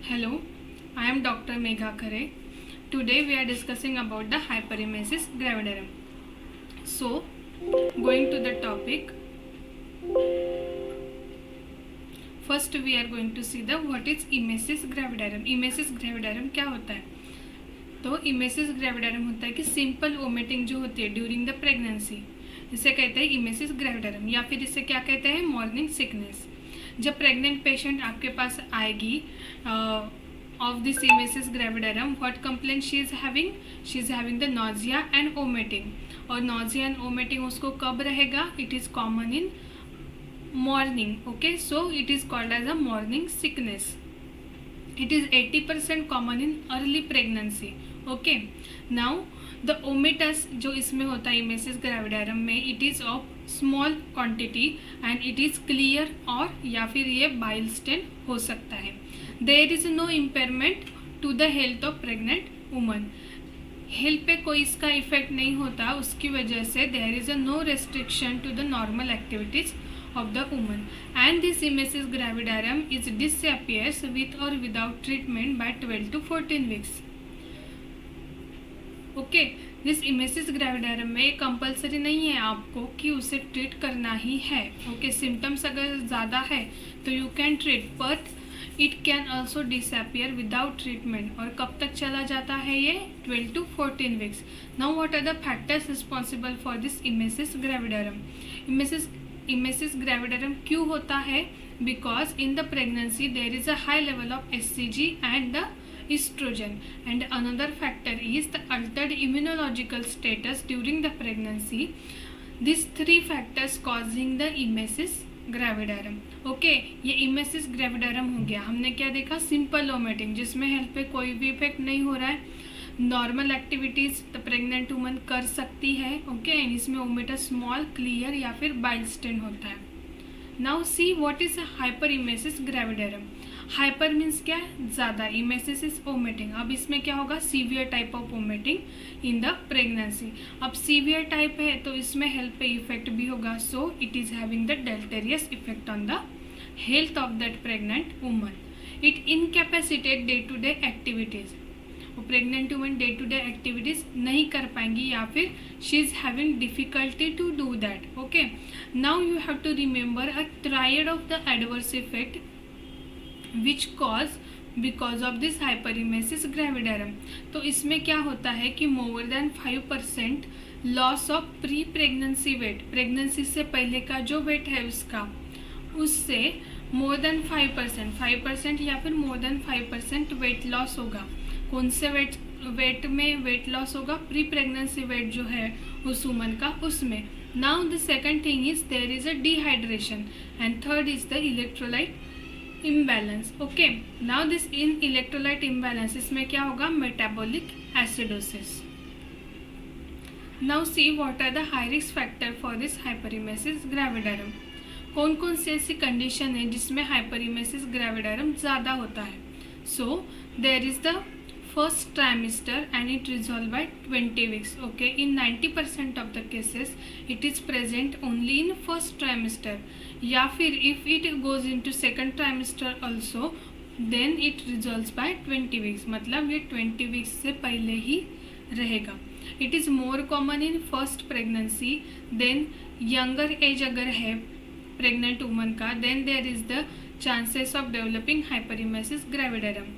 Hello, I am Dr. Megha Khare. Today we are discussing about the hyperemesis gravidarum. So, going to the topic, first we are going to see the what is emesis gravidarum. Emesis gravidarum क्या होता है? तो emesis ग्रेविडारम होता है कि simple vomiting जो होती है ड्यूरिंग द प्रेगनेंसी, इसे कहते हैं इमेसिस ग्रेविडारम, या फिर इसे क्या कहते हैं मॉर्निंग सिकनेस. जब प्रेग्नेंट पेशेंट आपके पास आएगी of this emesis gravidarum, what complaint she is having the nausea and vomiting. और नॉजिया एंड वोमिटिंग उसको कब रहेगा? It is common in morning. Okay, so it is called as a morning sickness. It is 80% common in early pregnancy. Okay, now the vomitus जो इसमें होता है emesis ग्रेविडारम में, it is of small quantity and it is clear, और या फिर ये bile stain हो सकता है. There is no impairment to the health of pregnant woman. Health पे कोई इसका इफेक्ट नहीं होता, उसकी वजह से there is a no restriction to the normal activities of the woman, and this emesis gravidarum is disappears with or without treatment by 12 to 14 weeks. Okay, this emesis ग्रेविडारम में compulsory नहीं है आपको कि उसे ट्रीट करना ही है. ओके, सिम्टम्स अगर ज़्यादा है तो you can treat, but it can also disappear without treatment. और कब तक चला जाता है ये? 12 to 14 weeks. Now what are the factors responsible for this emesis gravidarum? Emesis gravidarum क्यों होता है? Because in the pregnancy there is a high level of HCG and the estrogen, and another factor is the altered immunological status during the pregnancy. These three factors causing the emesis gravidarum. Okay, ये emesis ग्रेविडारम हो गया. हमने क्या देखा? Simple vomiting जिसमें health पे कोई भी इफेक्ट नहीं हो रहा है. Normal activities the pregnant woman कर सकती है. ओके, इसमें वोमिटर स्मॉल, क्लियर या फिर बाइल स्टेन होता है. Now see what is hyper emesis gravidarum. Hyper means क्या है? ज़्यादा. Emesis is vomiting. अब इसमें क्या होगा? Severe type of vomiting in the pregnancy. अब सीवियर टाइप है तो इसमें हेल्थ पे इफेक्ट भी होगा. So it is having the deleterious effect on the health of that pregnant woman. It incapacitate day to day activities. वो pregnant woman day to day activities नहीं कर पाएंगी, या फिर she is having difficulty to do that. Okay, now you have to remember a triad of the adverse effect which cause because of this hyperemesis gravidarum. तो इसमें क्या होता है कि more than 5% loss of pre pregnancy weight. Pregnancy से पहले का जो वेट है उसका, उससे मोर देन 5% या फिर मोर देन 5% वेट लॉस होगा. कौन से वेट में वेट लॉस होगा? प्री प्रेगनेंसी वेट जो है उस वुमन का, उसमें. Now the second thing is there is a dehydration, and third is the electrolyte imbalance. Okay, now this in electrolyte imbalance, इसमें क्या होगा? metabolic acidosis. Now see what are the high risk factor for this hyperemesis gravidarum. कौन कौन सी ऐसी condition है जिसमें हाइपरिमेसिस ग्रेविडारम ज़्यादा होता है? So there is the first trimester and it resolved by 20 weeks. Okay, in 90% of the cases it is present only in first trimester, या फिर if it goes into second trimester also then it resolves by 20 weeks. मतलब ये 20 weeks से पहले ही रहेगा. It is more common in first pregnancy. Then younger age अगर है pregnant woman का, then there is the chances of developing hyperemesis gravidarum.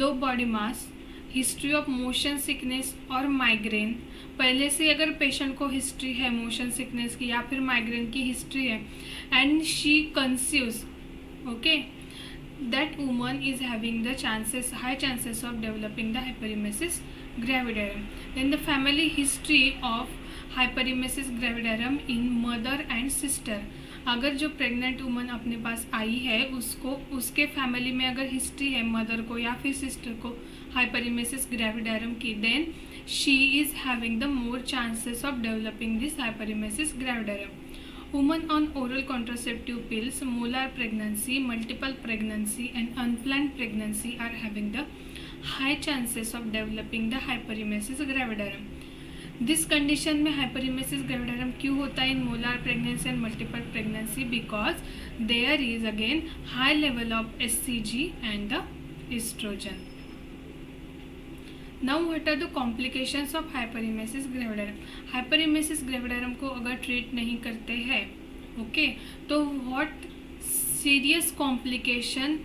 Low body mass, history of motion sickness और migraine. पहले से अगर पेशेंट को हिस्ट्री है motion sickness की या फिर माइग्रेन की हिस्ट्री है, and she conceives, okay, that woman is having the chances, high chances of developing the hyperemesis gravidarum. Then the family history of hyperemesis gravidarum in mother and sister. अगर जो pregnant woman अपने पास आई है उसको, उसके family में अगर history है mother को या फिर सिस्टर को हाइपरिमेसिस ग्रेविडारम की, then she is having the more chances of developing this hyperemesis gravidarum. Woman on oral contraceptive pills, molar pregnancy, multiple pregnancy and unplanned pregnancy are having the high chances of developing the hyperemesis gravidarum. This condition में hyperemesis gravidarum क्यों होता है in molar pregnancy and multiple pregnancy? Because there is again high level of HCG and the estrogen. Now what are the complications of hyperemesis gravidarum? Hyperemesis gravidarum को अगर treat नहीं करते हैं okay तो what serious complication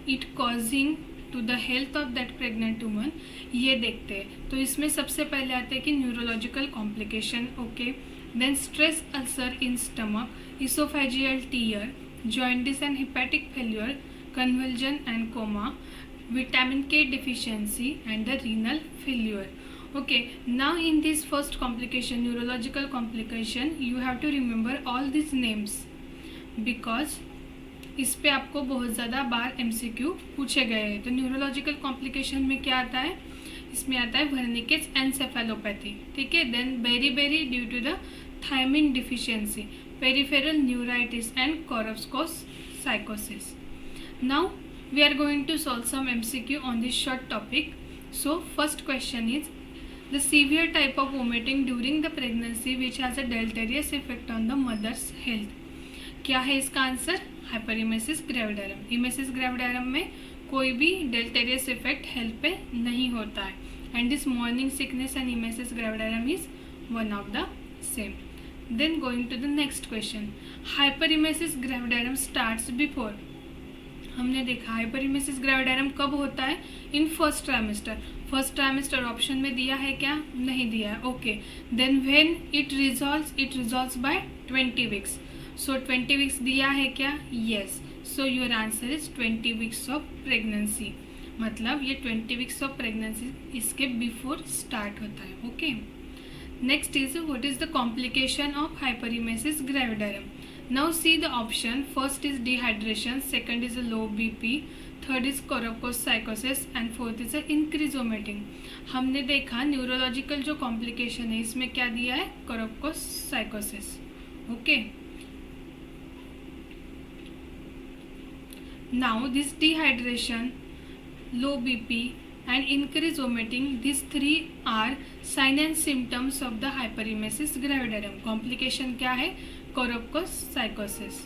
it causing to the health of that pregnant woman ये देखते हैं. तो इसमें सबसे पहले आते हैं कि neurological complication okay, then stress ulcer in stomach, oesophageal tear, jaundice and hepatic failure, convulsion and coma, vitamin K deficiency and the renal failure. Okay, now in this first complication, neurological complication, you have to remember all these names because इस पे आपको बहुत ज़्यादा बार MCQ पूछे गए हैं. तो neurological complication में क्या आता है, इसमें आता है वर्निकेस एनसेफेलोपैथी, ठीक है, then beri due to the thiamine deficiency, peripheral neuritis and Korsakoff's साइकोसिस. Now we are going to solve some MCQ on this short topic. So first question is the severe type of vomiting during the pregnancy which has a deleterious effect on the mother's health. क्या है इसका answer? हाइपरेमेसिस ग्रेविडारम. Emesis ग्रेविडारम में कोई भी डेलेटेरियस effect health पे नहीं होता है and this morning sickness and emesis gravidarum is one of the same. Then going to the next question, hyperemesis gravidarum starts before. हमने देखा हाइपरेमेसिस ग्रेविडारम कब होता है? In first trimester. First trimester option में दिया है क्या? नहीं दिया है. Okay, then when it resolves by 20 weeks. So 20 weeks दिया है क्या? Yes. So your answer is 20 weeks of pregnancy. मतलब ये 20 वीक्स ऑफ प्रेगनेंसी इसके बिफोर स्टार्ट होता है. Okay, next is what is the complication of hyperemesis gravidarum. Now see the option. First is dehydration, second is a low BP, third is Korsakoff psychosis and fourth is a increased vomiting. हमने देखा neurological जो complication है इसमें क्या दिया है? Korsakoff psychosis. Okay, now this dehydration, low BP and increased vomiting, these three are sign and symptoms of the hyperemesis gravidarum. Complication क्या है? Korsakoff psychosis.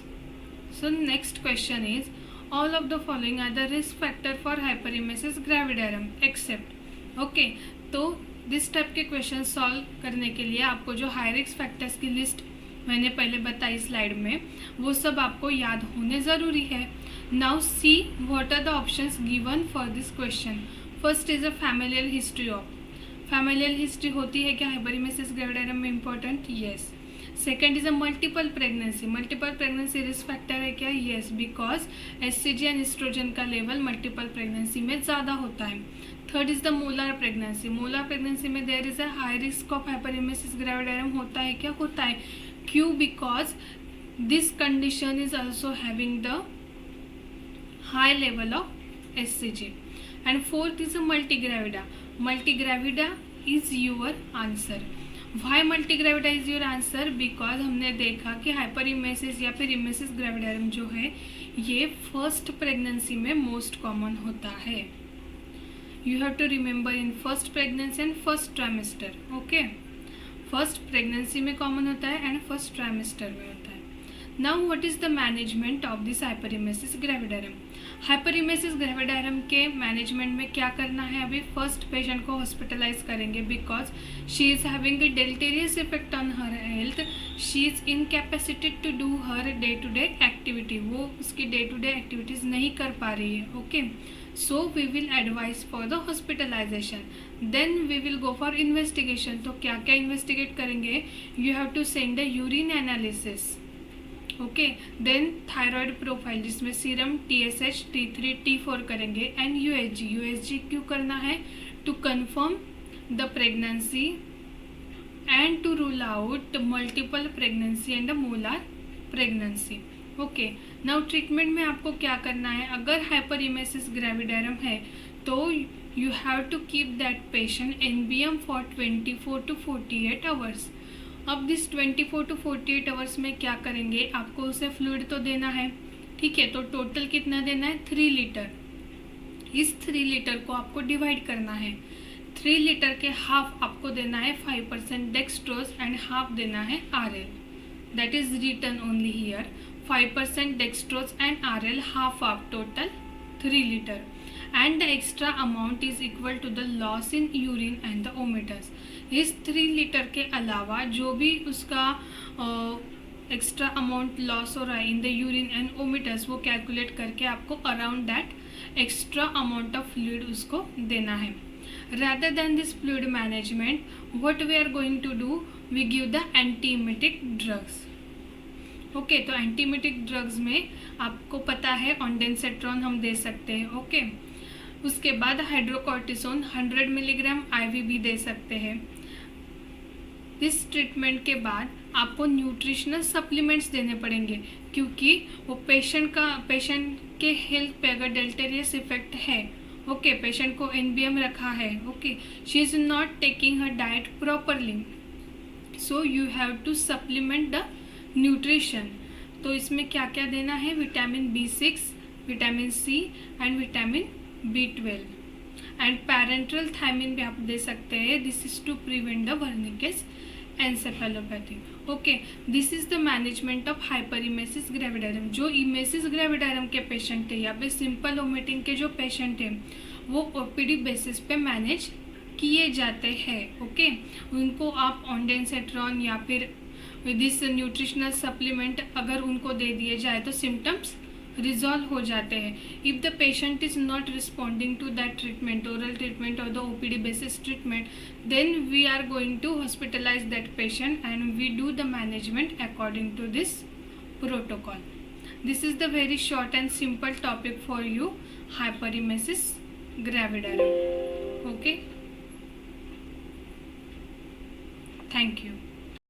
So next question is all of the following are the risk factor for hyperemesis gravidarum except. Okay, तो this type के question solve करने के लिए आपको जो high risk factors की लिस्ट मैंने पहले बताई स्लाइड में वो सब आपको याद होने ज़रूरी है. Now see what are the options given for this question. First is a familial history of. Familial history होती है क्या हाइपरेमेसिस ग्रेविडारम में? Important. Yes. Second is a multiple pregnancy. Multiple pregnancy risk factor है क्या? Yes, because HCG and estrogen का level multiple pregnancy में ज़्यादा होता है. Third is the molar pregnancy. Molar pregnancy में there is a high risk of hyperemesis ग्रेविडारम. होता है क्या? होता है. क्यों? Because this condition is also having the high level of HCG. And fourth is a multigravida. Multigravida is your answer. Why multigravida is your answer? Because हमने देखा कि हाइपरेमेसिस या फिर इमेसिस ग्रेविडारम जो है ये फर्स्ट प्रेगनेंसी में मोस्ट कॉमन होता है. You have to remember in first pregnancy and first trimester. Okay, first pregnancy में कॉमन होता है एंड फर्स्ट ट्राइमेस्टर में होता है. Now what is the management of this hyperemesis gravidarum. Hyperemesis gravidarum के मैनेजमेंट में क्या करना है? अभी फर्स्ट पेशेंट को हॉस्पिटलाइज करेंगे because she is having a deleterious effect on her health. She is incapacitated to do her day to day activity. वो उसकी डे टू डे एक्टिविटीज़ नहीं कर पा रही है. Okay, so we will advise for the hospitalisation. Then we will go for investigation. तो क्या क्या इन्वेस्टिगेट करेंगे? You have to send the urine analysis. Okay, then thyroid profile जिसमें सीरम TSH, T3, T4 करेंगे एंड USG क्यों करना है? To confirm the pregnancy and to rule out multiple pregnancy and the molar pregnancy. Okay, now treatment में आपको क्या करना है? अगर हाइपरेमेसिस ग्रेविडारम है तो you have to keep that patient NBM for 24 to 48 hours. अब दिस 24 to 48 आवर्स में क्या करेंगे? आपको उसे फ्लूइड तो देना है, ठीक है, तो टोटल कितना देना है? 3 लीटर. इस 3 लीटर को आपको डिवाइड करना है. 3 लीटर के हाफ आपको देना है 5% डेक्सट्रोज एंड हाफ देना है RL. That is written only here. 5% dextrose and RL, half of total 3 litre. and the extra amount is equal to the loss in urine and the ometers. इस 3 litre के अलावा जो भी उसका extra amount loss हो रहा है in the urine and ओमीटर्स वो कैलकुलेट करके आपको around that extra amount of fluid उसको देना है. Rather than this fluid management, what we are going to do, we give the antiemetic drugs. Okay तो एंटीमेटिक ड्रग्स में आपको पता है ऑन्डेंसेट्रॉन हम दे सकते हैं. ओके उसके बाद हाइड्रोकॉर्टिसोन 100 मिलीग्राम IV भी दे सकते हैं. इस ट्रीटमेंट के बाद आपको न्यूट्रिशनल सप्लीमेंट्स देने पड़ेंगे क्योंकि वो पेशेंट के हेल्थ पे अगर डेलेटेरियस इफेक्ट है. ओके पेशेंट को NBM रखा है. Okay she is not taking her diet properly, so you have to supplement the nutrition. तो इसमें क्या क्या देना है, vitamin B6, vitamin C and vitamin B12 and parenteral thiamine भी आप दे सकते हैं. This is to prevent the Wernicke's encephalopathy. Okay this is the management of hyperemesis gravidarum. जो इमेसिस ग्रेविडारम के पेशेंट है या फिर सिंपल वोमिटिंग के जो पेशेंट हैं वो OPD बेसिस पे मैनेज किए जाते हैं. ओके उनको आप ऑन्डेंसेट्रॉन या फिर दिस न्यूट्रिशनल सप्लीमेंट अगर उनको दे दिए जाए तो सिम्टम्स रिजॉल्व हो जाते हैं. If the patient is not responding to that treatment, oral treatment और the OPD basis treatment, then we are going to hospitalize that patient and we do the management according to this protocol. This is the very short and simple topic for you, hyperemesis gravidarum. Okay thank you.